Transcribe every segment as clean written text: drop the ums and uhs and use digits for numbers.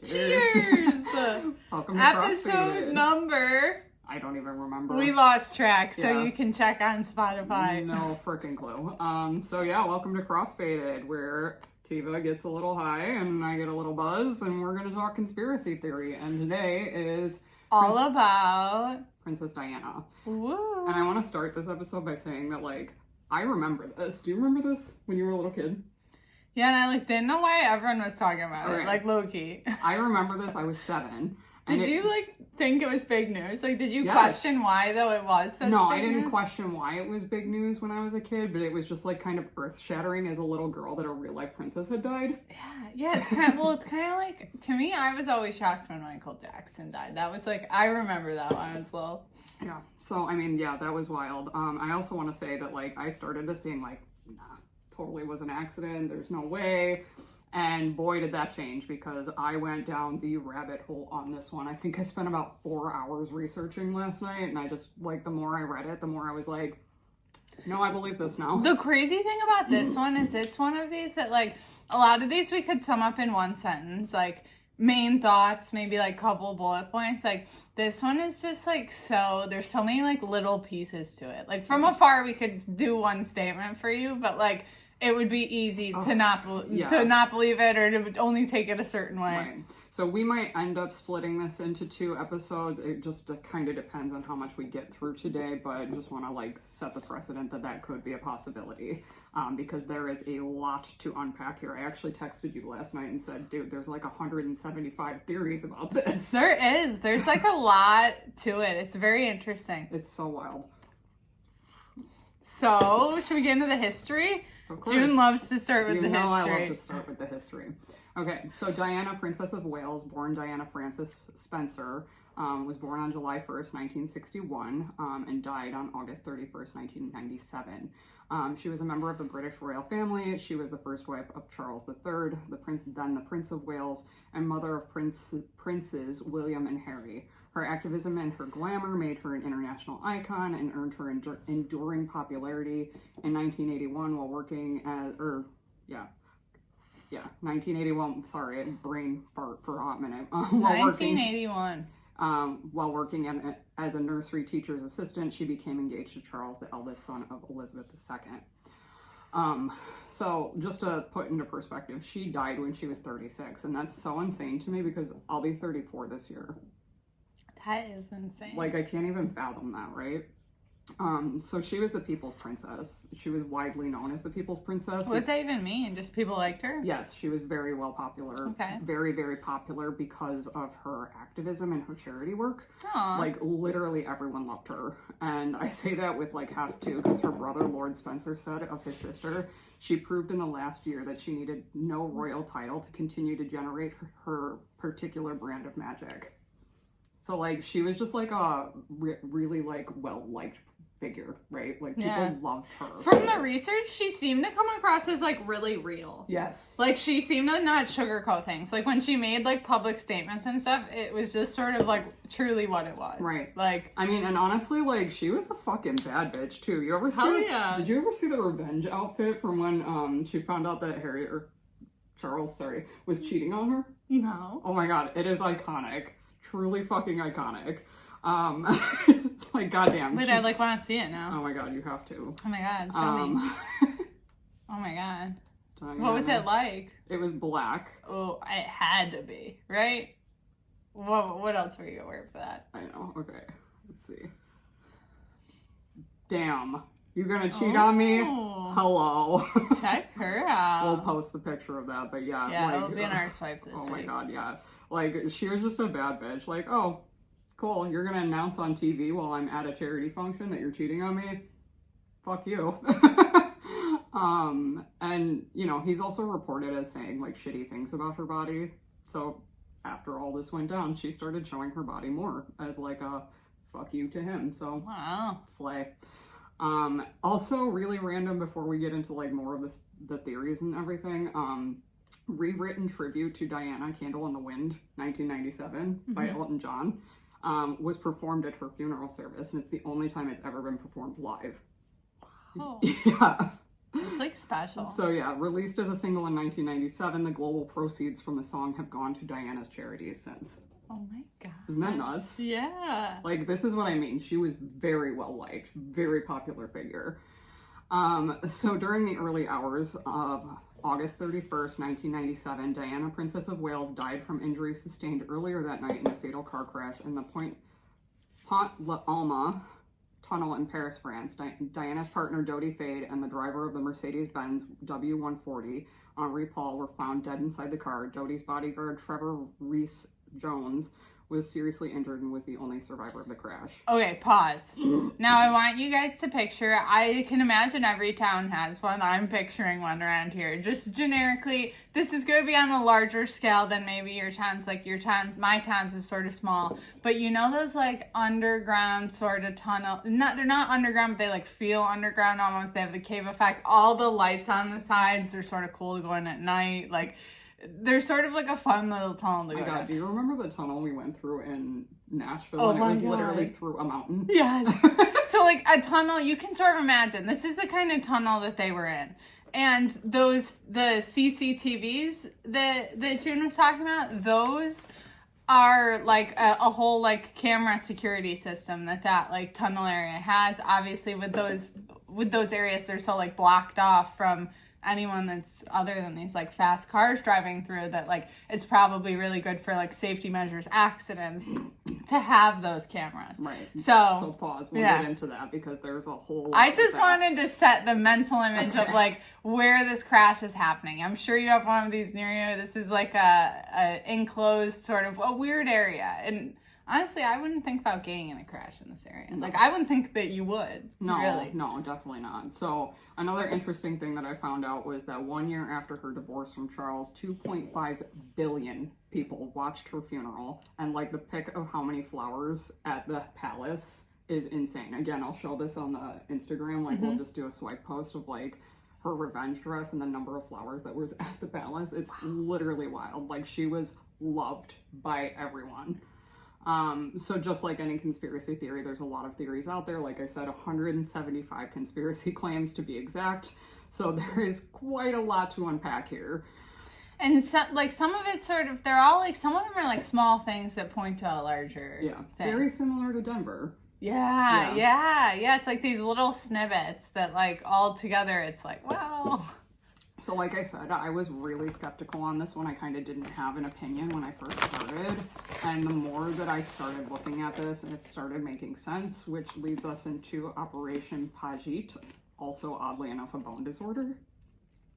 Cheers! Welcome to Episode CrossFaded. number. I don't even remember. We lost track, so Yeah. you can check on Spotify. No freaking clue. So yeah, welcome to CrossFaded, where Tiva gets a little high and I get a little buzz, and we're gonna talk conspiracy theory. And today is All about Princess Diana. Woo. And I want to start this episode by saying that, like, I remember this. Do you remember this when you were a little kid? Yeah, and I didn't know why everyone was talking about it, Alright. like low-key. I remember this. I was 7. Did you think it was big news? Like, did you Yes. question why though it was such No, big I didn't news? question why it was big news when I was a kid, but it was just like kind of earth-shattering as a little girl that a real-life princess had died. Yeah, it's kind of, well, it's kind of like, to me, I was always shocked when Michael Jackson died. That was like, I remember that when I was little. Yeah. So I mean, yeah, that was wild. I also want to say that, like, I started this being like, nah, totally was an accident. There's no way. And boy, did that change, because I went down the rabbit hole on this one. I think I spent about 4 hours researching last night, and I just, like, the more I read it, the more I was like, no, I believe this now. The crazy thing about this one is it's one of these that, like, a lot of these we could sum up in one sentence, like, main thoughts, maybe, like, couple bullet points. Like, this one is just, like, so, there's so many, like, little pieces to it. Like, from afar, we could do one statement for you, but, like, it would be easy to not believe it, or to only take it a certain way. Right. So we might end up splitting this into 2 episodes. It just kind of depends on how much we get through today, but I just want to, like, set the precedent that that could be a possibility, because there is a lot to unpack here. I actually texted you last night and said, dude, there's like 175 theories about this. There is. There's, like, a lot to it. It's very interesting. It's so wild. So, should we get into the history? Of course. June loves to start with You the know history. I love to start with the history. Okay, so Diana, Princess of Wales, born Diana Frances Spencer, was born on July 1st, 1961, and died on August 31st, 1997. She was a member of the British royal family. She was the first wife of Charles III, then the Prince of Wales, and mother of Princes William and Harry. Her activism and her glamour made her an international icon and earned her enduring popularity. In 1981, while working as, 1981, sorry, brain fart for a hot minute. 1981. While working as a nursery teacher's assistant, she became engaged to Charles, the eldest son of Elizabeth II. So just to put into perspective, she died when she was 36, and that's so insane to me because I'll be 34 this year. That is insane. Like, I can't even fathom that, right? So she was the People's Princess. She was widely known as the People's Princess. What does that even mean? Just people liked her? Yes, she was very well popular. Okay. Very, very popular because of her activism and her charity work. Aww. Like, literally everyone loved her. And I say that with, like, half to, because her brother, Lord Spencer, said of his sister, she proved in the last year that she needed no royal title to continue to generate her particular brand of magic. So, like, she was just, like, a really, like, well-liked figure, right? Like, people loved her. From the research, she seemed to come across as, like, really real. Yes. Like, she seemed to not sugarcoat things. Like, when she made, like, public statements and stuff, it was just sort of, like, truly what it was. Right. Like, I mean, and honestly, like, she was a fucking bad bitch, too. You ever see Did you ever see the revenge outfit from when, she found out that Charles, was cheating on her? No. Oh my god, it is iconic. Truly fucking iconic. It's like, goddamn. Wait, I, like, want to see it now. Oh my god, you have to. Oh my god, show me. Oh my god. Diana. What was it like? It was black. Oh, it had to be, right? What else were you gonna wear for that? I know, okay. Let's see. Damn. You gonna cheat on me? Hello. Check her out. We'll post the picture of that, but yeah. Yeah, like, it'll be in our swipe this week. Oh my god, yeah. Like, she was just a bad bitch. Like, oh, cool, you're gonna announce on TV while I'm at a charity function that you're cheating on me? Fuck you. And, you know, he's also reported as saying, like, shitty things about her body. So, after all this went down, she started showing her body more as, like, a fuck you to him. So, wow. Slay. Also, really random before we get into, like, more of the theories and everything, rewritten tribute to Diana, Candle in the Wind, 1997, by Elton John, was performed at her funeral service, and it's the only time it's ever been performed live. Oh. Yeah. It's like special. So yeah, released as a single in 1997, the global proceeds from the song have gone to Diana's charities since. Oh my god. Isn't that nuts? Yeah. Like, this is what I mean. She was very well liked, very popular figure. So during the early hours of August 31st, 1997, Diana, Princess of Wales, died from injuries sustained earlier that night in a fatal car crash in the Pont l'Alma tunnel in Paris, France. Diana's partner, Dodi Fade, and the driver of the Mercedes-Benz W140, Henri Paul, were found dead inside the car. Dodi's bodyguard, Trevor Reese Jones, was seriously injured and was the only survivor of the crash. Okay, pause. Now I want you guys to picture, I can imagine every town has one. I'm picturing one around here. Just generically, this is going to be on a larger scale than maybe your towns. Like your town, my town's is sort of small. But you know those like underground sort of tunnel, they're not underground, but they like feel underground almost. They have the cave effect. All the lights on the sides, they're sort of cool to go in at night. Like, they're sort of like a fun little tunnel to go down. Do you remember the tunnel we went through in Nashville? Oh, and it was my God. literally through a mountain. Yes. So like a tunnel, you can sort of imagine, this is the kind of tunnel that they were in. And the CCTVs that June was talking about, those are like a whole like camera security system that like tunnel area has. Obviously with those areas, they're so like blocked off from anyone that's other than these like fast cars driving through, that like it's probably really good for like safety measures, accidents, to have those cameras. Right. So pause. We'll get into that because there's a whole lot I just wanted to set the mental image of like where this crash is happening. I'm sure you have one of these near you. This is like a enclosed sort of a weird area. And honestly, I wouldn't think about getting in a crash in this area. No. Like, I wouldn't think that you would. No, really. no, definitely not. So another interesting thing that I found out was that 1 year after her divorce from Charles, 2.5 billion people watched her funeral. And like the pic of how many flowers at the palace is insane. Again, I'll show this on the Instagram. Like, we'll just do a swipe post of like her revenge dress and the number of flowers that was at the palace. It's literally wild. Like, she was loved by everyone. So just like any conspiracy theory, there's a lot of theories out there. Like I said, 175 conspiracy claims to be exact. So there is quite a lot to unpack here. And so, like, some of it sort of, they're all like, some of them are like small things that point to a larger thing. Very similar to Denver. Yeah. It's like these little snippets that like all together, it's like, wow. So like I said, I was really skeptical on this one. I kind of didn't have an opinion when I first started. And the more that I started looking at this, it started making sense, which leads us into Operation Paget, also oddly enough a bone disorder.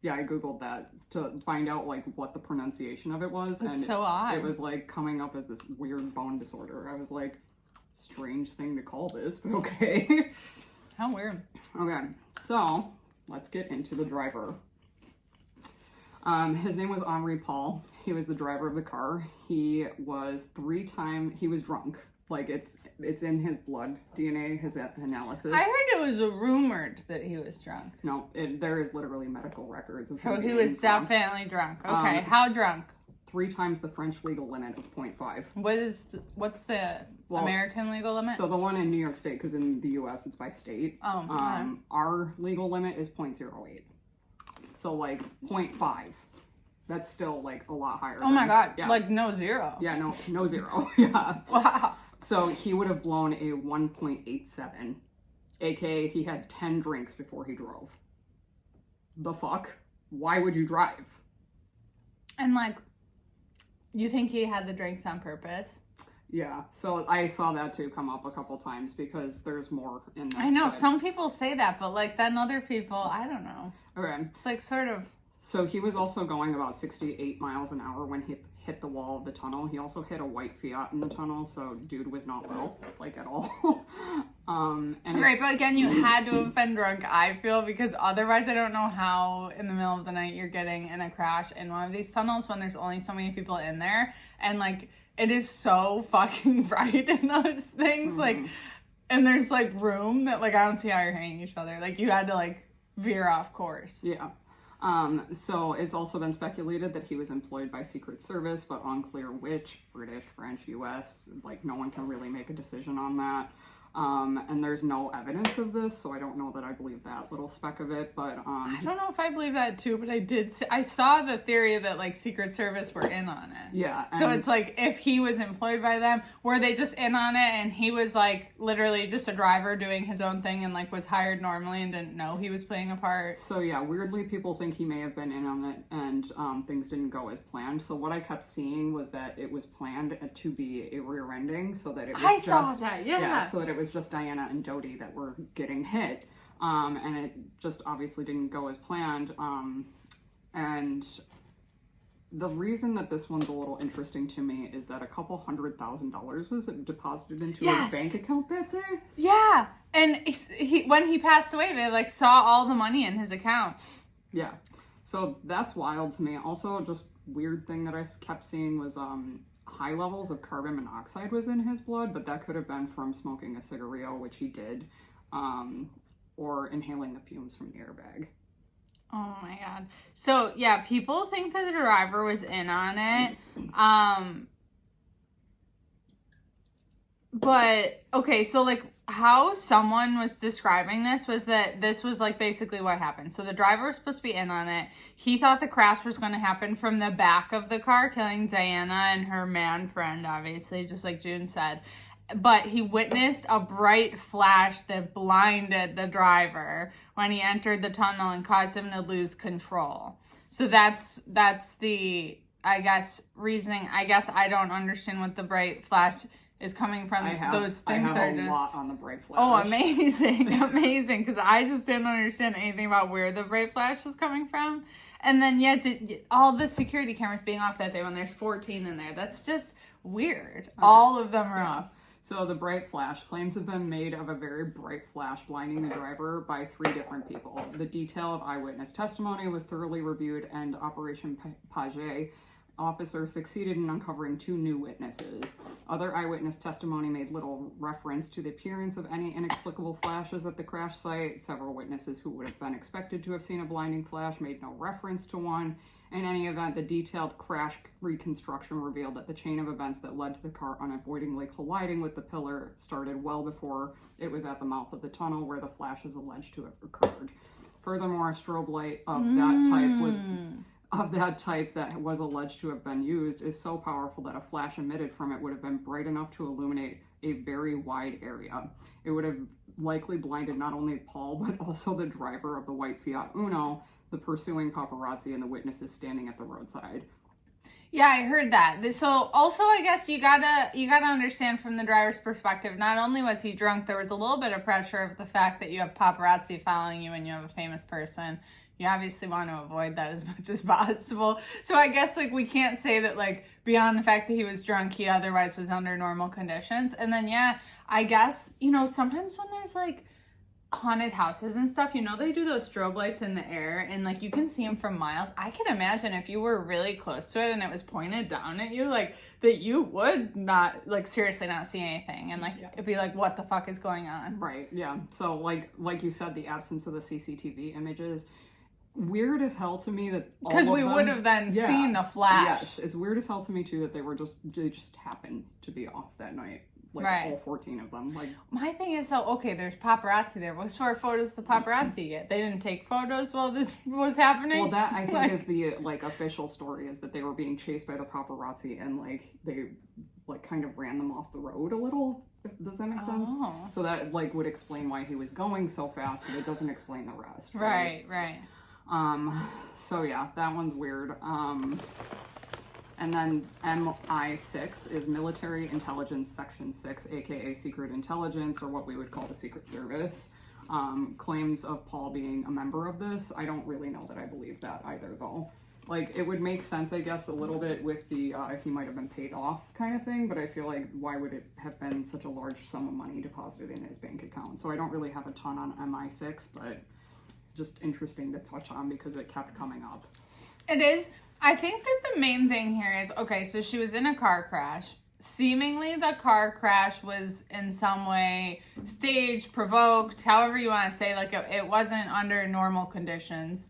Yeah, I Googled that to find out like what the pronunciation of it was. That's and so odd. It was like coming up as this weird bone disorder. I was like, strange thing to call this, but okay. How weird. Okay, so let's get into the driver. His name was Henri Paul. He was the driver of the car. He was he was drunk. Like, it's in his blood DNA, his analysis. I heard it was rumored that he was drunk. No, there is literally medical records of him. Oh, he was drunk. definitely drunk. Okay, how drunk? 3 times the French legal limit of 0.5. What's the American legal limit? So the one in New York State, because in the U.S. it's by state. Oh, our legal limit is 0.08. So like 0.5. That's still like a lot higher. Oh my god! Yeah. Like no zero. Yeah, no zero. Yeah. Wow. So he would have blown a 1.87, aka he had 10 drinks before he drove. The fuck? Why would you drive? And like, you think he had the drinks on purpose? Yeah, so I saw that too come up a couple times because there's more in this. I know, some people say that, but like then other people, I don't know. Okay. It's like sort of... So he was also going about 68 miles an hour when he hit the wall of the tunnel. He also hit a white Fiat in the tunnel, so dude was not well, like at all. Right, but again, you had to have been drunk, I feel, because otherwise I don't know how in the middle of the night you're getting in a crash in one of these tunnels when there's only so many people in there, and like it is so fucking bright in those things, like, and there's like room that like I don't see how you're hitting each other. Like you had to like veer off course. Yeah. So it's also been speculated that he was employed by Secret Service, but unclear which, British, French, US, like no one can really make a decision on that. And there's no evidence of this, so I don't know that I believe that little speck of it, but I don't know if I believe that too, but I saw the theory that like Secret Service were in on it. Yeah. So it's like if he was employed by them, were they just in on it and he was like literally just a driver doing his own thing and like was hired normally and didn't know he was playing a part? So yeah, weirdly people think he may have been in on it and things didn't go as planned. So what I kept seeing was that it was planned to be a rear ending so that it was saw that, yeah. So that it was just Diana and Dodie that were getting hit. And it just obviously didn't go as planned. And the reason that this one's a little interesting to me is that a couple $100,000 was deposited into his bank account that day. Yeah. And when he passed away, they like saw all the money in his account. Yeah. So that's wild to me. Also, just weird thing that I kept seeing was high levels of carbon monoxide was in his blood, but that could have been from smoking a cigarillo, which he did, or inhaling the fumes from the airbag. Oh my god. So yeah, people think that the driver was in on it. But okay, so like how someone was describing this was that this was like basically what happened. So the driver was supposed to be in on it. He thought the crash was going to happen from the back of the car, killing Diana and her man friend, obviously, just like June said. But he witnessed a bright flash that blinded the driver when he entered the tunnel and caused him to lose control. So that's the, I guess, reasoning. I guess I don't understand what the bright flash is coming from. Those things I have are a just lot on the bright flash. Oh, amazing. Amazing, because I just didn't understand anything about where the bright flash was coming from. And then all the security cameras being off that day when there's 14 in there, that's just weird. Okay. All of them are off. So the bright flash claims have been made of a very bright flash blinding the driver by 3 different people. The detail of eyewitness testimony was thoroughly reviewed, and Operation Paget officers succeeded in uncovering 2 new witnesses. Other eyewitness testimony made little reference to the appearance of any inexplicable flashes at the crash site. Several witnesses who would have been expected to have seen a blinding flash made no reference to one. In any event, the detailed crash reconstruction revealed that the chain of events that led to the car unavoidably colliding with the pillar started well before it was at the mouth of the tunnel where the flash is alleged to have occurred. Furthermore, a strobe light of that type that was alleged to have been used is so powerful that a flash emitted from it would have been bright enough to illuminate a very wide area. It would have likely blinded not only Paul, but also the driver of the white Fiat Uno, the pursuing paparazzi, and the witnesses standing at the roadside. Yeah, I heard that. So also, I guess you gotta understand from the driver's perspective, not only was he drunk, there was a little bit of pressure of the fact that you have paparazzi following you and you have a famous person. You obviously want to avoid that as much as possible. So I guess like we can't say that like beyond the fact that he was drunk, he otherwise was under normal conditions. And then yeah, I guess, sometimes when there's like haunted houses and stuff, they do those strobe lights in the air and like you can see them from miles. I can imagine if you were really close to it and it was pointed down at you, like that you would not like seriously not see anything and like it'd be like, what the fuck is going on? Right. Yeah. So like you said, the absence of the CCTV images, weird as hell to me that because we would have then seen the flash. Yes, it's weird as hell to me too that they just happened to be off that night. Like all 14 of them. Like my thing is though, okay, there's paparazzi there. What sort of photos the paparazzi get? They didn't take photos while this was happening. Well, that I think is the official story is that they were being chased by the paparazzi and like they like kind of ran them off the road a little. Does that make sense? So that like would explain why he was going so fast, but it doesn't explain the rest. Right. So yeah, that one's weird. And then MI6 is Military Intelligence Section 6, aka Secret Intelligence, or what we would call the Secret Service. Claims of Paul being a member of this. I don't really know that I believe that either, though. Like, it would make sense, I guess, a little bit with the he might have been paid off kind of thing, but I feel like why would it have been such a large sum of money deposited in his bank account? So I don't really have a ton on MI6, but just interesting to touch on because it kept coming up. It is. I think that the main thing here is, okay, so she was in a car crash. Seemingly the car crash was in some way staged, provoked, however you want to say, like it wasn't under normal conditions.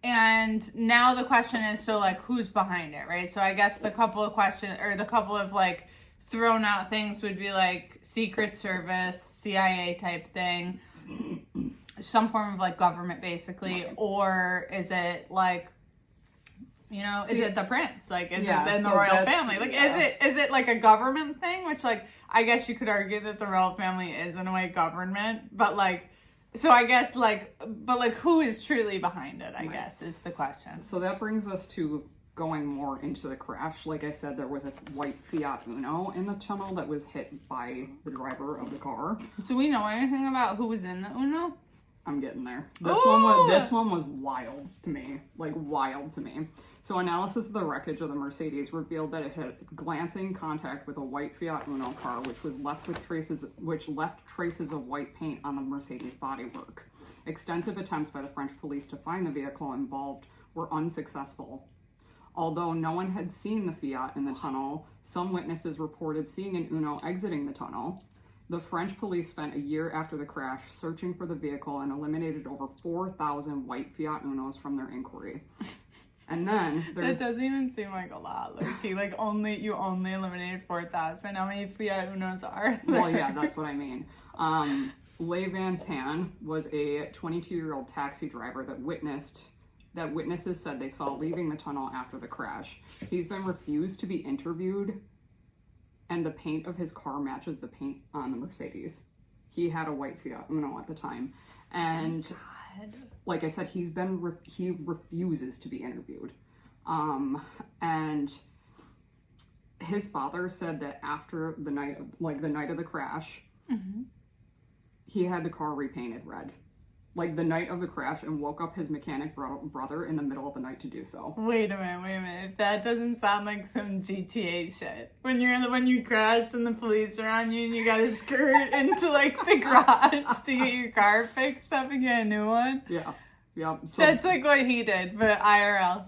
And now the question is, so like who's behind it, right? So I guess the couple of questions or the couple of like thrown out things would be like Secret Service, CIA type thing, some form of like government basically, Right. or is it like, you know, is it the prince? Like, is Yeah, it in the so royal that's- family? Like, yeah. is it like a government thing? Which, like, I guess you could argue that the royal family is in a way government, but like, so I guess like, but like, who is truly behind it? I Right. guess is the question. So that brings us to going more into the crash. Like I said, there was a white Fiat Uno in the tunnel that was hit by the driver of the car. Do we know anything about who was in the Uno? I'm getting there. Ooh! This one was wild to me. Like wild to me. So analysis of the wreckage of the Mercedes revealed that it had glancing contact with a white Fiat Uno car, which left traces of white paint on the Mercedes bodywork. Extensive attempts by the French police to find the vehicle involved were unsuccessful. Although no one had seen the Fiat in the tunnel, some witnesses reported seeing an Uno exiting the tunnel. The French police spent a year after the crash searching for the vehicle and eliminated over 4,000 white Fiat Unos from their inquiry. And then That doesn't even seem like a lot. Like, you only eliminated 4,000. How many Fiat Unos are there? Well, yeah, that's what I mean. Le Van Tan was a 22-year-old taxi driver that witnesses said they saw leaving the tunnel after the crash. He's been refused to be interviewed, and the paint of his car matches the paint on the Mercedes. He had a white Fiat Uno at the time, and God. like I said, he refuses to be interviewed. And his father said that after the night of the crash, Mm-hmm. he had the car repainted red. Like the night of the crash, and woke up his mechanic brother in the middle of the night to do so. Wait a minute. If that doesn't sound like some GTA shit. When you crashed and the police are on you and you gotta skirt into like the garage to get your car fixed up and get a new one. Yeah. Yeah. So, That's like what he did, but IRL.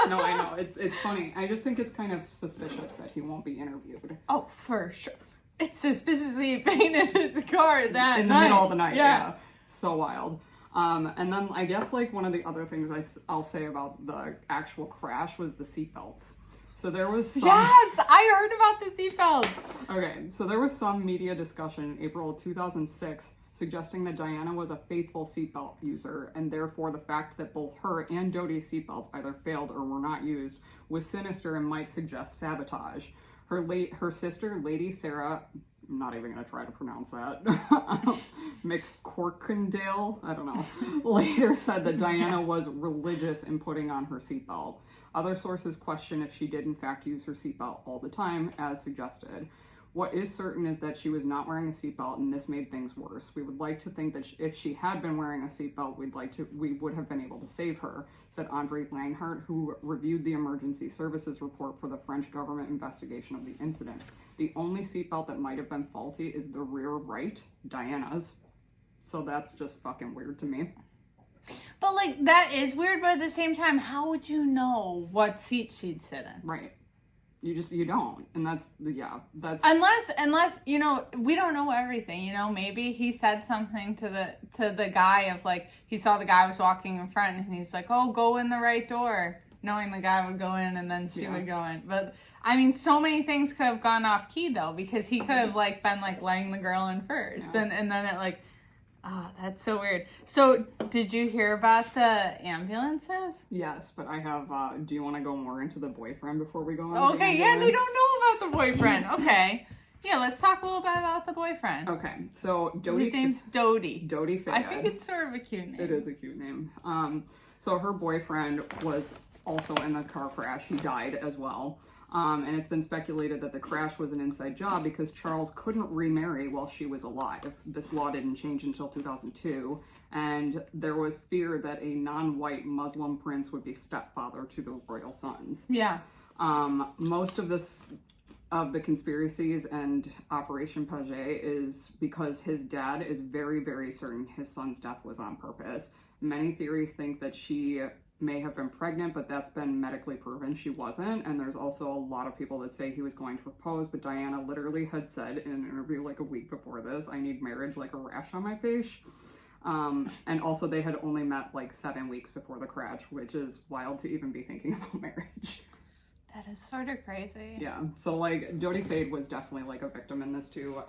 no, I know. It's funny. I just think it's kind of suspicious that he won't be interviewed. Oh, for sure. It's suspiciously he painted his car that in the night. middle of the night. Yeah. So wild. And then I guess like one of the other things I'll say about the actual crash was the seatbelts. So there was some... Yes, I heard about the seatbelts. Okay, so there was some media discussion in April of 2006 suggesting that Diana was a faithful seatbelt user, and therefore the fact that both her and Dodi's seatbelts either failed or were not used was sinister and might suggest sabotage. Her sister, Lady Sarah, I'm not even going to try to pronounce that, McCorkindale, I don't know, later said that Diana was religious in putting on her seatbelt. Other sources question if she did in fact use her seatbelt all the time, as suggested. What is certain is that she was not wearing a seatbelt, and this made things worse. We would like to think that if she had been wearing a seatbelt, we would have been able to save her, said Andre Langhart, who reviewed the emergency services report for the French government investigation of the incident. The only seatbelt that might have been faulty is the rear right, Diana's. So that's just fucking weird to me. But like, that is weird, but at the same time, how would you know what seat she'd sit in? Right. You don't. And that's Unless, you know, we don't know everything, you know, maybe he said something to the guy of like, he saw the guy was walking in front and he's like, oh, go in the right door, knowing the guy would go in and then she would go in. But I mean, so many things could have gone off key though, because he could have like been like letting the girl in first and then it like, oh, that's so weird. So, did you hear about the ambulances? Yes, but I have, do you want to go more into the boyfriend before we go on? Okay, yeah, they don't know about the boyfriend. Okay. Yeah, let's talk a little bit about the boyfriend. Okay, so Dodi... His name's Dodi. Dodi Fayed. I think it's sort of a cute name. It is a cute name. So her boyfriend was also in the car crash. He died as well. And it's been speculated that the crash was an inside job because Charles couldn't remarry while she was alive. This law didn't change until 2002, and there was fear that a non-white Muslim prince would be stepfather to the royal sons. Yeah. Most of the conspiracies and Operation Paget is because his dad is very, very certain his son's death was on purpose. Many theories think that she may have been pregnant, but that's been medically proven she wasn't. And there's also a lot of people that say he was going to propose, but Diana literally had said in an interview like a week before this, I need marriage like a rash on my face. And also they had only met like 7 weeks before the crash, which is wild to even be thinking about marriage. That is sort of crazy. Yeah. So like Dodi Fade was definitely like a victim in this too.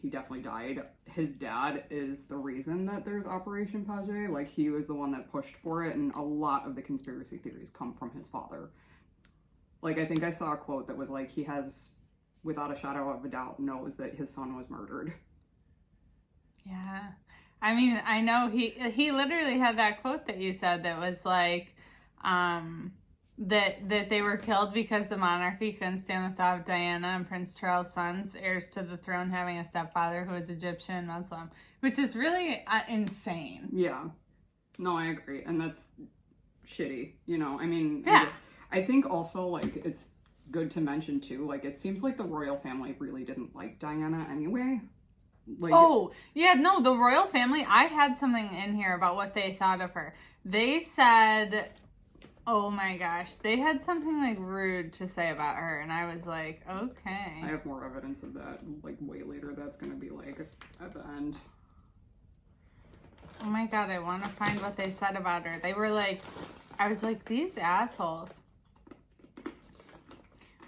He definitely died. His dad is the reason that there's Operation Page. Like he was the one that pushed for it, and a lot of the conspiracy theories come from his father. Like I think I saw a quote that was like he has, without a shadow of a doubt, knows that his son was murdered. Yeah. I mean, I know he literally had that quote that you said that was like, that they were killed because the monarchy couldn't stand the thought of Diana and Prince Charles' sons, heirs to the throne, having a stepfather who was Egyptian and Muslim, which is really insane. Yeah. No, I agree. And that's shitty, you know? I mean, yeah. I think also, like, it's good to mention, too, like, it seems like the royal family really didn't like Diana anyway. Like, oh, yeah, no, the royal family, I had something in here about what they thought of her. They said, oh my gosh, they had something, like, rude to say about her, and I was like, okay. I have more evidence of that, like, way later. That's gonna be, like, at the end. Oh my god, I want to find what they said about her. They were like, I was like, these assholes.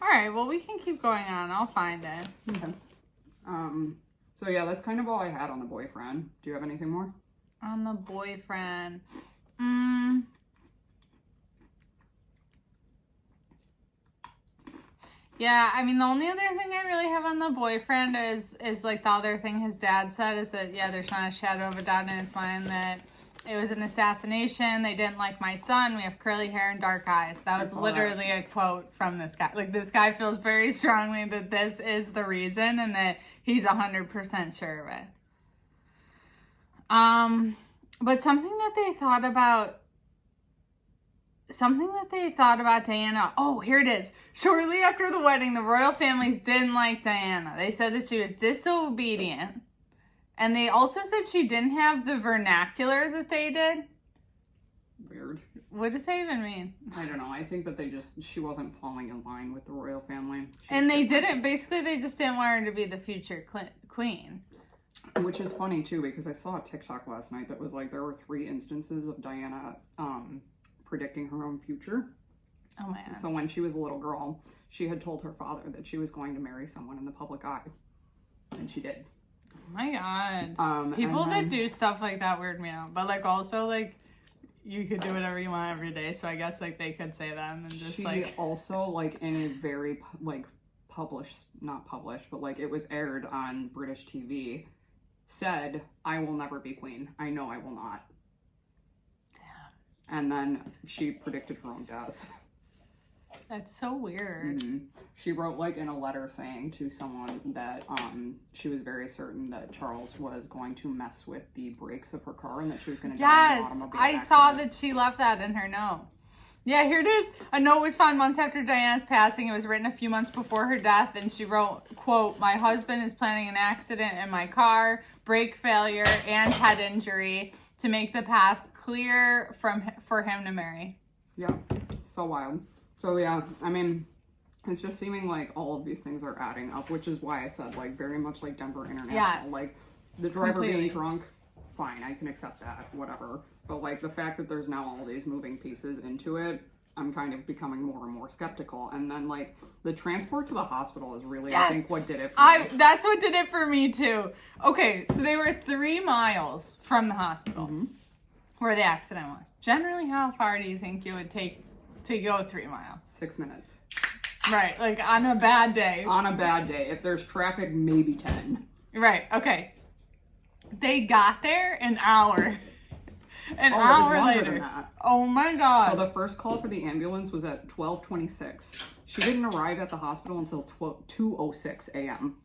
Alright, well, we can keep going on. I'll find it. Okay. So yeah, that's kind of all I had on the boyfriend. Do you have anything more? On the boyfriend. Yeah, I mean, the only other thing I really have on the boyfriend is like the other thing his dad said is that, yeah, there's not a shadow of a doubt in his mind that it was an assassination. They didn't like my son. We have curly hair and dark eyes. That was literally a quote from this guy. Like, this guy feels very strongly that this is the reason and that he's 100% sure of it. But something that they thought about Diana. Oh, here it is. Shortly after the wedding, the royal families didn't like Diana. They said that she was disobedient. And they also said she didn't have the vernacular that they did. Weird. What does that even mean? I don't know. I think that she wasn't falling in line with the royal family. And they didn't. Basically, they just didn't want her to be the future queen. Which is funny, too, because I saw a TikTok last night that was like, there were 3 instances of Diana, predicting her own future. Oh my god. So when she was a little girl, she had told her father that she was going to marry someone in the public eye. And she did. Oh my god. People that do stuff like that weird me out. But like also like you could do whatever you want every day. So I guess like they could say that and then just she also like in a very like not published, but like it was aired on British TV, said, "I will never be queen. I know I will not." And then she predicted her own death. That's so weird. Mm-hmm. She wrote like in a letter saying to someone that she was very certain that Charles was going to mess with the brakes of her car and that she was going to die in an automobile accident. Saw that she left that in her note. Yeah, here it is. A note was found months after Diana's passing. It was written a few months before her death, and she wrote, quote, "My husband is planning an accident in my car, brake failure, and head injury to make the path clear for him to marry." Yeah, so wild. So yeah, I mean, it's just seeming like all of these things are adding up, which is why I said like very much like Denver International. Yes. Like the driver being drunk, fine, I can accept that, whatever. But like the fact that there's now all these moving pieces into it, I'm kind of becoming more and more skeptical. And then like the transport to the hospital is really, I think, what did it for me. That's what did it for me too. Okay, so they were 3 miles from the hospital where the accident was. Generally, how far do you think it would take to go 3 miles? 6 minutes. Right, like on a bad day. On a bad day. If there's traffic, maybe 10. Right, okay. They got there an hour. An hour hour longer later. than that. Oh my god. So the first call for the ambulance was at 12:26. She didn't arrive at the hospital until 2:06 a.m.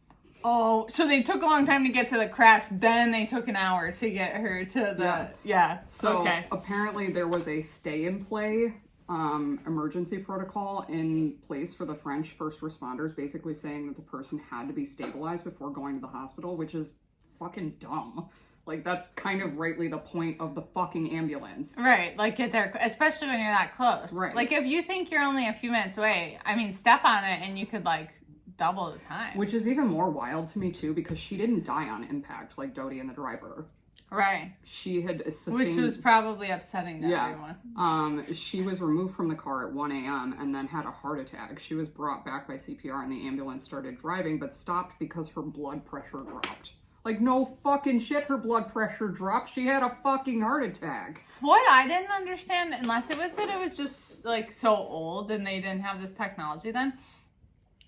Oh, so they took a long time to get to the crash, then they took an hour to get her to the... Yeah. So apparently there was a stay-in-play emergency protocol in place for the French first responders, basically saying that the person had to be stabilized before going to the hospital, which is fucking dumb. Like, that's kind of rightly the point of the fucking ambulance. Right, like get there, especially when you're that close. Right. Like, if you think you're only a few minutes away, I mean, step on it and you could, like, double the time. Which is even more wild to me, too, because she didn't die on impact like Dodi and the driver. Right. She had sustained... Which was probably upsetting to everyone. She was removed from the car at 1 a.m. and then had a heart attack. She was brought back by CPR and the ambulance started driving, but stopped because her blood pressure dropped. Like, no fucking shit, her blood pressure dropped. She had a fucking heart attack. What I didn't understand, unless it was that it was just, like, so old and they didn't have this technology then.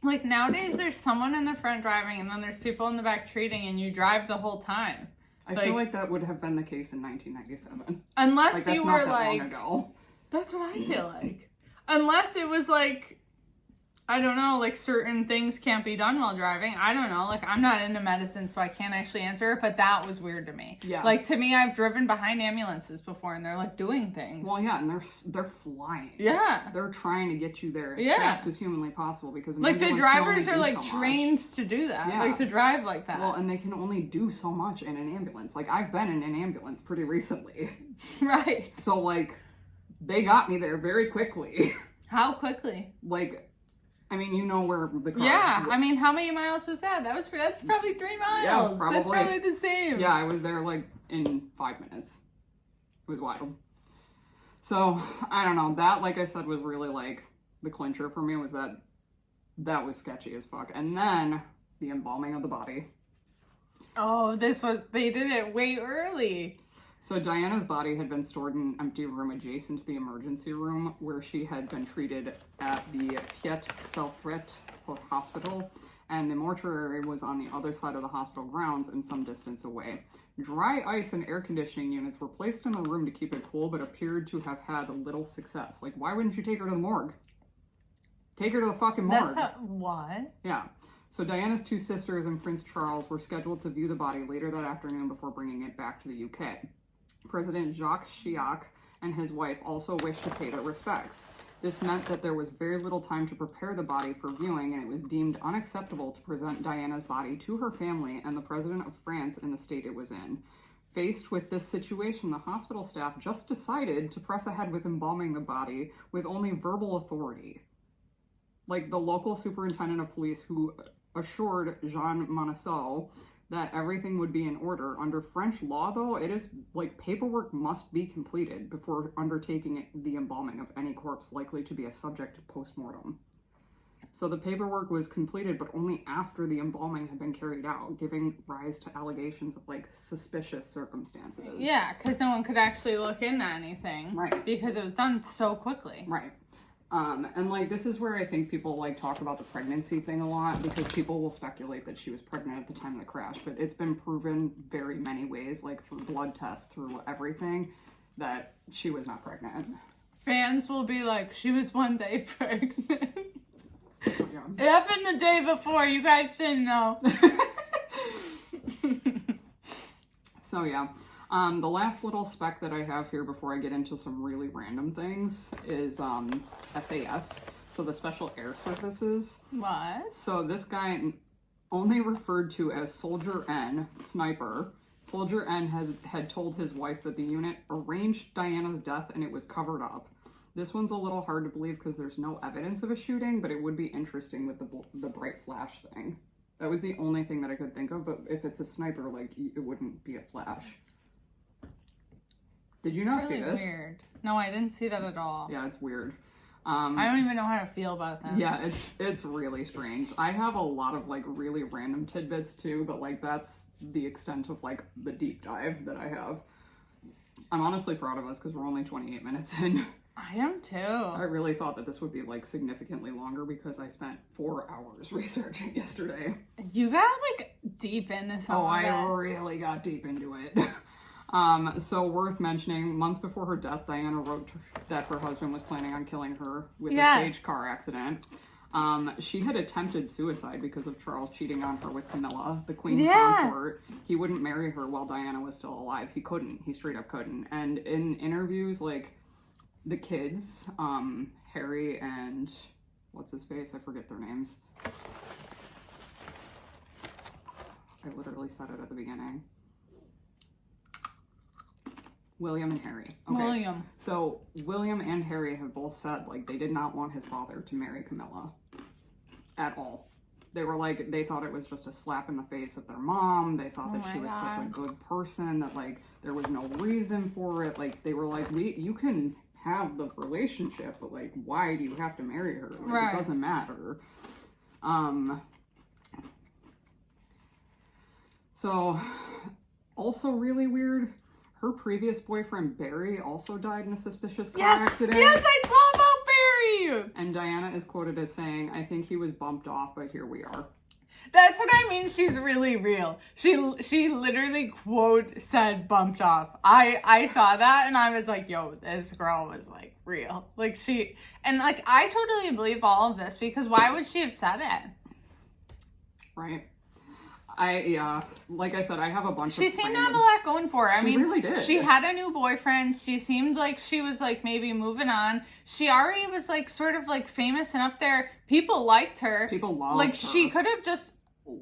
Like, nowadays there's someone in the front driving and then there's people in the back treating and you drive the whole time. I feel like that would have been the case in 1997. Unless like, you that's were not that like... long ago. That's what I feel like. Unless it was like... I don't know, like certain things can't be done while driving. I don't know. Like, I'm not into medicine, so I can't actually answer it, but that was weird to me. Yeah. Like, to me, I've driven behind ambulances before, and they're, like, doing things. Well, yeah, and they're flying. Yeah. They're trying to get you there as fast as humanly possible, because like, the drivers are, like, trained to do that. Yeah. Like, to drive like that. Well, and they can only do so much in an ambulance. Like, I've been in an ambulance pretty recently. Right. So, like, they got me there very quickly. How quickly? Like... I mean, you know where the car... Yeah, I mean, how many miles was that? That's probably 3 miles. Yeah, probably. That's probably the same. Yeah, I was there, like, in 5 minutes. It was wild. So, I don't know. That, like I said, was really, like, the clincher for me was that was sketchy as fuck. And then, the embalming of the body. Oh, they did it way early. So Diana's body had been stored in an empty room adjacent to the emergency room where she had been treated at the Piet-Selfret hospital, and the mortuary was on the other side of the hospital grounds and some distance away. Dry ice and air conditioning units were placed in the room to keep it cool, but appeared to have had little success. Like, why wouldn't you take her to the morgue? Take her to the fucking morgue. What? Yeah. So Diana's 2 sisters and Prince Charles were scheduled to view the body later that afternoon before bringing it back to the UK. President Jacques Chirac and his wife also wished to pay their respects. This meant that there was very little time to prepare the body for viewing, and it was deemed unacceptable to present Diana's body to her family and the President of France in the state it was in. Faced with this situation, the hospital staff just decided to press ahead with embalming the body with only verbal authority. Like, the local superintendent of police who assured Jean Monisseau that everything would be in order. Under French law, though, it is, like, paperwork must be completed before undertaking the embalming of any corpse likely to be a subject of post-mortem. So the paperwork was completed, but only after the embalming had been carried out, giving rise to allegations of, like, suspicious circumstances. Yeah, because no one could actually look into anything. Right. Because it was done so quickly. Right. And, like, this is where I think people, like, talk about the pregnancy thing a lot, because people will speculate that she was pregnant at the time of the crash, but it's been proven very many ways, like, through blood tests, through everything, that she was not pregnant. Fans will be like, she was one day pregnant. Oh, yeah. It happened the day before, you guys didn't know. So, yeah. The last little spec that I have here before I get into some really random things is SAS, so the Special Air Services. What? So this guy, only referred to as Soldier N, sniper. Soldier N had told his wife that the unit arranged Diana's death and it was covered up. This one's a little hard to believe because there's no evidence of a shooting, but it would be interesting with the bright flash thing. That was the only thing that I could think of, but if it's a sniper, like, it wouldn't be a flash. Did you not see this? Weird. No, I didn't see that at all. Yeah, it's weird. I don't even know how to feel about that. Yeah, it's really strange. I have a lot of, like, really random tidbits too, but, like, that's the extent of, like, the deep dive that I have. I'm honestly proud of us because we're only 28 minutes in. I am too. I really thought that this would be, like, significantly longer because I spent 4 hours researching yesterday. You got, like, deep into some of I that. really got deep into it. So worth mentioning, months before her death, Diana wrote that her husband was planning on killing her with a staged car accident. She had attempted suicide because of Charles cheating on her with Camilla, the queen consort. He wouldn't marry her while Diana was still alive. He couldn't. He straight up couldn't. And in interviews, like, the kids, Harry and what's his face? I forget their names. I literally said it at the beginning. William and Harry. Okay. William. So William and Harry have both said, like, they did not want his father to marry Camilla at all. They were like, they thought it was just a slap in the face of their mom. They thought that Oh she my was such a God. good person that like there was no reason for it. Like they were like, you can have the relationship, but like why do you have to marry her? Like Right. it doesn't matter. So also really weird. Her previous boyfriend Barry also died in a suspicious car accident. Yes, I saw about Barry. And Diana is quoted as saying, "I think he was bumped off, but here we are." That's what I mean. She's really real. She literally quote said bumped off. I saw that and I was like, yo, this girl was like real. Like she, and like I totally believe all of this because why would she have said it? Right. Like I said, I have a bunch She of seemed to have a lot going for her. I She mean, really did. She had a new boyfriend. She seemed like she was like maybe moving on. She already was like sort of like famous and up there. People liked her. People loved like her. she could have just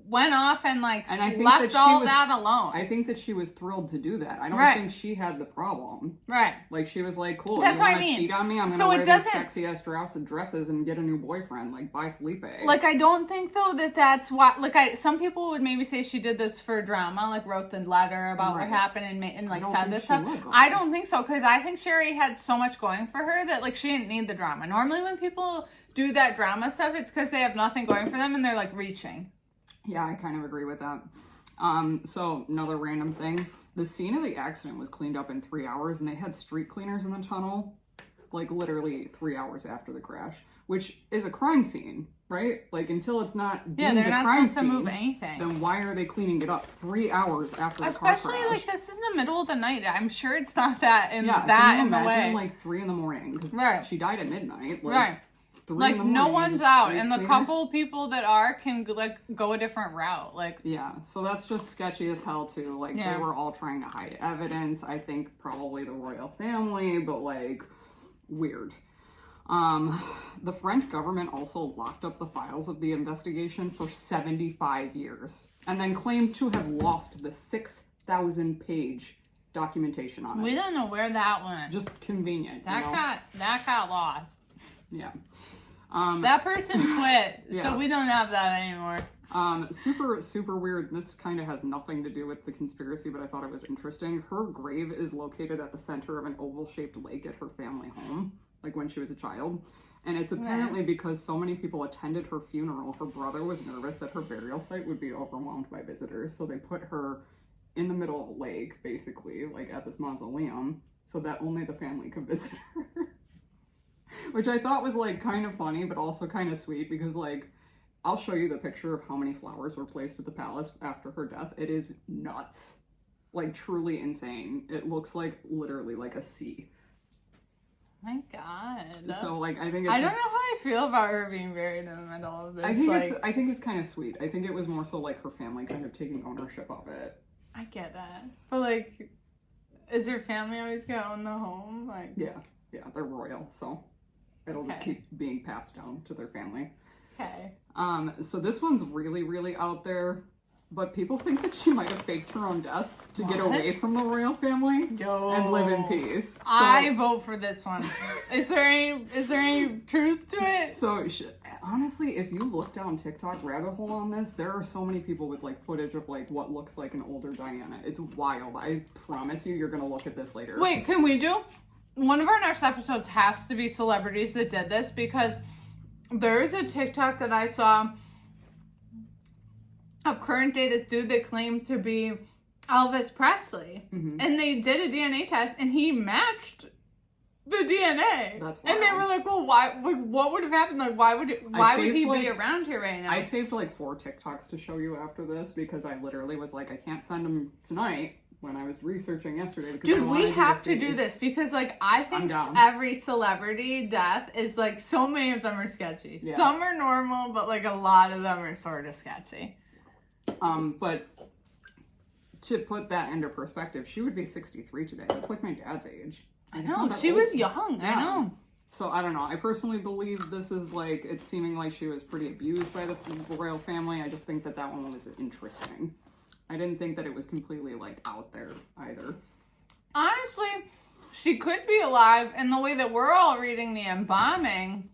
went off and like And I think left that she all was- that alone. I think that she was thrilled to do that. I don't Right. think she had the problem. Right. Like she was like, cool, That's you what I want to mean. cheat on me? I'm So gonna it wear these doesn't- sexy ass dresses and get a new boyfriend. Like, bye Felipe. Like I don't think though that that's why. Like some people would maybe say she did this for drama, like wrote the letter about Right. what happened and like don't said think this she stuff. would, though. I don't think so because I think she already had so much going for her that like she didn't need the drama. Normally when people do that drama stuff, it's because they have nothing going for them and they're like reaching. Yeah, I kind of agree with that. So another random thing. The scene of the accident was cleaned up in 3 hours and they had street cleaners in the tunnel, like literally 3 hours after the crash, which is a crime scene, right? Like until it's not Yeah, deemed they're a not crime supposed to move scene, anything. then why are they cleaning it up 3 hours after the Especially car crash? like this is the middle of the night. I'm sure it's not that in Yeah, that can you in the imagine way. like 3 a.m. Because Right. she died at midnight. Like, Right. 3 Like a.m, no one's just out, street and the cleaners? couple people that are can like go a different route. Like Yeah, so that's just sketchy as hell too. Like Yeah. they were all trying to hide evidence. I think probably the royal family, but like weird. The French government also locked up the files of the investigation for 75 years and then claimed to have lost the 6,000-page documentation on it. we don't know where that went. Just convenient. That you know? got lost. Yeah. That person quit, Yeah. so we don't have that anymore. Super weird. This kind of has nothing to do with the conspiracy, but I thought it was interesting. Her grave is located at the center of an oval-shaped lake at her family home, like when she was a child. And it's apparently because so many people attended her funeral, her brother was nervous that her burial site would be overwhelmed by visitors, so they put her in the middle of a lake, basically, like at this mausoleum, so that only the family could visit her. Which I thought was like kind of funny, but also kind of sweet because like I'll show you the picture of how many flowers were placed at the palace after her death. It is nuts. Like truly insane. It looks like literally like a sea. My God. So like I think it's I don't just, know how I feel about her being buried in the middle of this. I think like, I think it's kind of sweet. I think it was more so like her family kind of taking ownership of it. I get that, but like, is her family always gonna own the home? Like, Yeah, they're royal, so it'll just Okay. keep being passed down to their family. okay. So this one's really, really out there, but people think that she might have faked her own death to get What? away from the royal family Yo. and live in peace. So, I vote for this one. Is there any truth to it? So honestly, if you look down TikTok rabbit hole on this, there are so many people with like footage of like what looks like an older Diana. It's wild. I promise you're gonna look at this later. Wait, can we do one of our next episodes? Has to be celebrities that did this because there is a TikTok that I saw of current day this dude that claimed to be Elvis Presley, and they did a DNA test and he matched the DNA. That's and they wild. were like, well, why? What would have happened? Like, why would saved, he like- be around here right now? I saved like 4 TikToks to show you after this because I literally was like, I can't send them tonight when I was researching yesterday. Because I Dude, wanted we you have to see. do this because, like, I think I'm down. every celebrity death is, like, so many of them are sketchy. Yeah. Some are normal, but, like, a lot of them are sort of sketchy. But to put that into perspective, she would be 63 today. That's like my dad's age. I It's know, not that she old. was young. Yeah. I know. So I don't know. I personally believe this is like, it's seeming like she was pretty abused by the royal family. I just think that that one was interesting. I didn't think that it was completely like out there either. Honestly, she could be alive, and the way that we're all reading the embalming,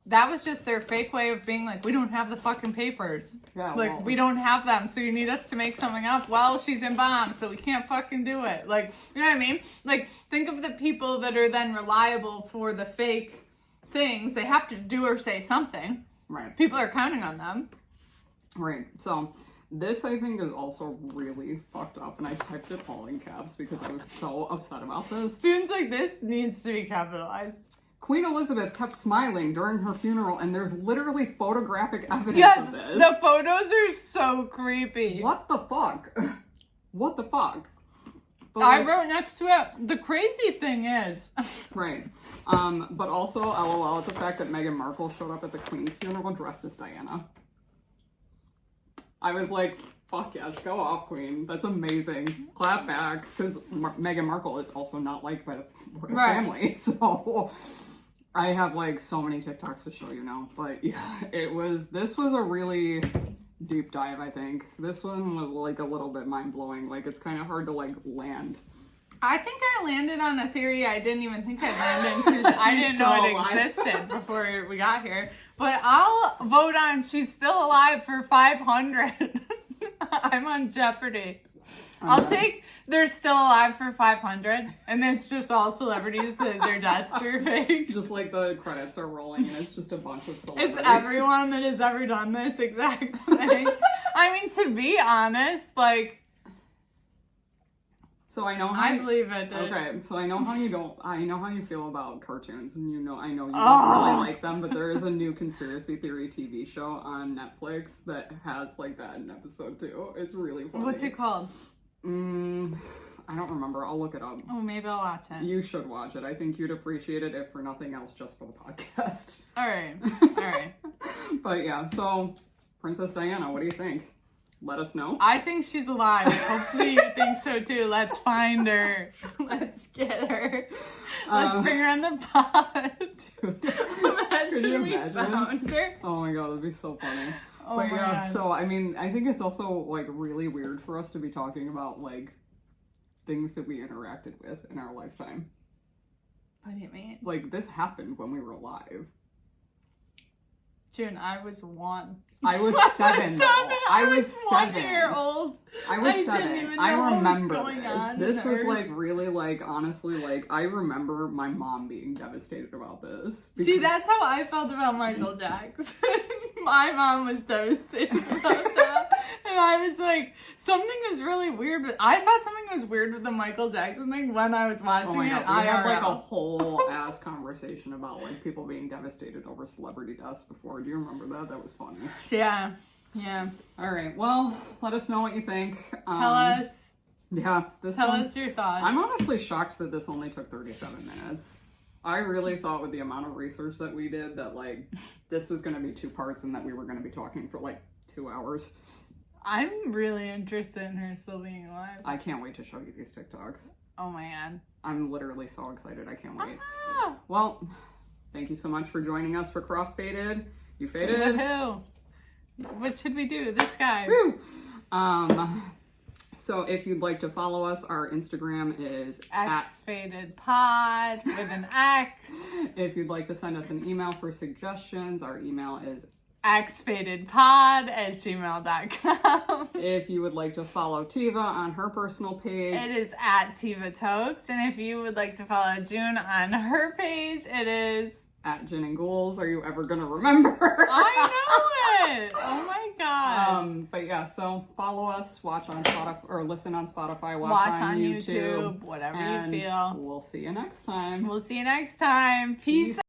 that was just their fake way of being like, we don't have the fucking papers. Yeah, like, well, we don't have them, so you need us to make something up. Well, she's embalmed, so we can't fucking do it. Like, you know what I mean? Like, think of the people that are then reliable for the fake things. They have to do or say something. Right. People are counting on them. Right. So this, I think, is also really fucked up, and I typed it all in caps because I was so upset about this. Students like this needs to be capitalized. Queen Elizabeth kept smiling during her funeral, and there's literally photographic evidence Yes, of this. the photos are so creepy. What the fuck? What the fuck? But I wrote next to it, the crazy thing is. Right. But also, LOL at the fact that Meghan Markle showed up at the Queen's funeral dressed as Diana. I was like, fuck yes, go off, Queen. That's amazing. Clap back, because Meghan Markle is also not liked by the Right. family, so I have like so many TikToks to show you now. But yeah, this was a really deep dive, I think. This one was like a little bit mind-blowing. Like, it's kind of hard to like land. I think I landed on a theory I didn't even think I'd land in because I didn't know it existed before we got here. But I'll vote on she's still alive for 500. I'm on Jeopardy. I'll take they're still alive for 500, and it's just all celebrities that their deaths are fake. Just like the credits are rolling and it's just a bunch of celebrities. It's everyone that has ever done this exact thing. I mean, to be honest, like, so I know how I believe it, dude. Okay, so I know how you feel about cartoons, and I know you don't really like them, but there is a new conspiracy theory TV show on Netflix that has like that in episode 2. It's really funny. What's it called? I don't remember. I'll look it up. Oh, maybe I'll watch it. You should watch it. I think you'd appreciate it, if for nothing else, just for the podcast. All right. But yeah, so Princess Diana, what do you think? Let us know. I think she's alive. Hopefully you think so too. Let's find her. Let's get her. Let's bring her on the pod. Imagine we found her. Oh my god, that'd be so funny. Oh but my yeah, God. so I mean, I think it's also like really weird for us to be talking about like things that we interacted with in our lifetime. What do you mean? Like, this happened when we were alive. June, I was 1. I was 7. I was 7. 1 year old. I was I 7. didn't even I know what was remember going on this. This in was her. like really like honestly like I remember my mom being devastated about this. See, that's how I felt about Michael Jackson. My mom was devastated about that. And I was like, something is really weird. But I thought something was weird with the Michael Jackson thing when I was watching Oh my it. god, we had like a IRL. whole ass conversation about like people being devastated over celebrity deaths before. Do you remember that? That was funny. Yeah. All right. Well, let us know what you think. Tell us. Yeah, Tell us your thoughts. I'm honestly shocked that this only took 37 minutes. I really thought with the amount of research that we did that like this was going to be 2 parts and that we were going to be talking for like 2 hours. I'm really interested in her still being alive. I can't wait to show you these TikToks. Oh my god. I'm literally so excited. I can't wait. Ah! Well, thank you so much for joining us for Crossfaded. You faded. Woohoo. What should we do? This guy. Woo! So if you'd like to follow us, our Instagram is XFadedPod with an X. If you'd like to send us an email for suggestions, our email is xfadedpod@gmail.com. If you would like to follow Tiva on her personal page, It is @TivaTokes. And if you would like to follow June on her page, it is at Gin and Ghouls. Are you ever gonna remember? I know it. Oh my god. But yeah, so follow us, watch on Spotify or listen on Spotify, Watch on YouTube, whatever and you feel. We'll see you next time. We'll see you next time. Peace.